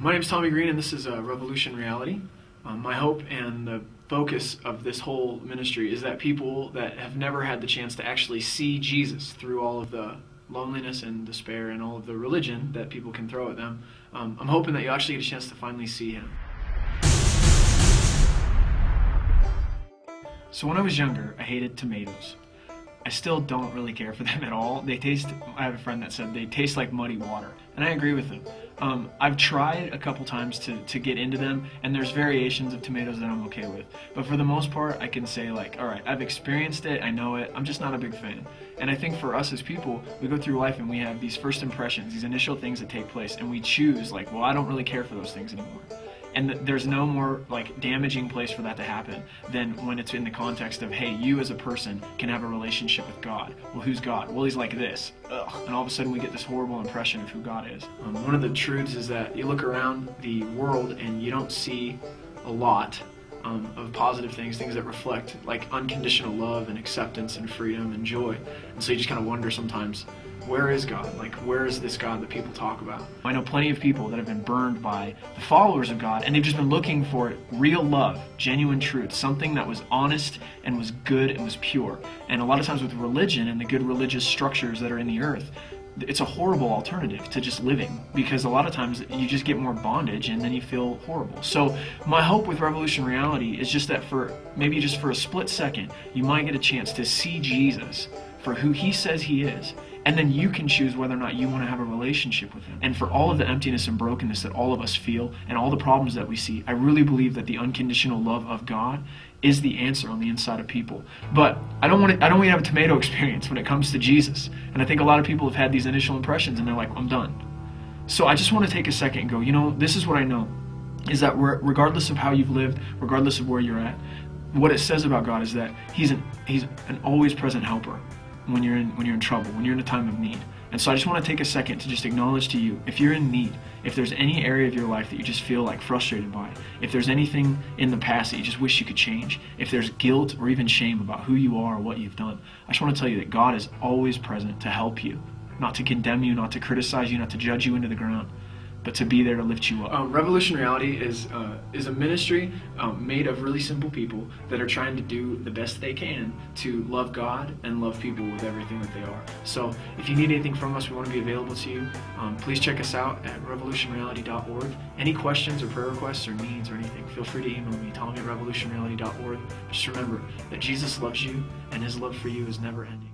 My name is Tommy Green, and this is Revolution Reality. My hope and the focus of this whole ministry is that people that have never had the chance to actually see Jesus through all of the loneliness and despair and all of the religion that people can throw at them, I'm hoping that you actually get a chance to finally see Him. So when I was younger, I hated tomatoes. I still don't really care for them at all. I have a friend that said they taste like muddy water, and I agree with him. I've tried a couple times to get into them, and there's variations of tomatoes that I'm okay with. But for the most part, I can say like, all right, I've experienced it, I know it, I'm just not a big fan. And I think for us as people, we go through life and we have these first impressions, these initial things that take place, and we choose like, well, I don't really care for those things anymore. And there's no more like damaging place for that to happen than when it's in the context of, hey, you as a person can have a relationship with God. Well, who's God? Well, He's like this. Ugh. And all of a sudden we get this horrible impression of who God is. One of the truths is that you look around the world and you don't see a lot of positive things that reflect like unconditional love and acceptance and freedom and joy. And so you just kind of wonder sometimes, where is God? Like, where is this God that people talk about? I know plenty of people that have been burned by the followers of God, and they've just been looking for real love, genuine truth, something that was honest and was good and was pure. And a lot of times with religion and the good religious structures that are in the earth, it's a horrible alternative to just living, because a lot of times you just get more bondage and then you feel horrible. So my hope with Revolution Reality is just that for maybe just for a split second, you might get a chance to see Jesus for who He says He is, and then you can choose whether or not you want to have a relationship with Him. And for all of the emptiness and brokenness that all of us feel and all the problems that we see, I really believe that the unconditional love of God is the answer on the inside of people. But I don't want to have a tomato experience when it comes to Jesus. And I think a lot of people have had these initial impressions and they're like, I'm done. So I just want to take a second and go, you know, this is what I know, is that regardless of how you've lived, regardless of where you're at, what it says about God is that He's an always present helper when you're in trouble, when you're in a time of need. And so I just want to take a second to just acknowledge to you, if you're in need, if there's any area of your life that you just feel like frustrated by, if there's anything in the past that you just wish you could change, if there's guilt or even shame about who you are or what you've done, I just want to tell you that God is always present to help you, not to condemn you, not to criticize you, not to judge you into the ground, but to be there to lift you up. Revolution Reality is a ministry made of really simple people that are trying to do the best they can to love God and love people with everything that they are. So if you need anything from us, we want to be available to you. Please check us out at revolutionreality.org. Any questions or prayer requests or needs or anything, feel free to email me, Tommy@revolutionreality.org. Just remember that Jesus loves you and His love for you is never ending.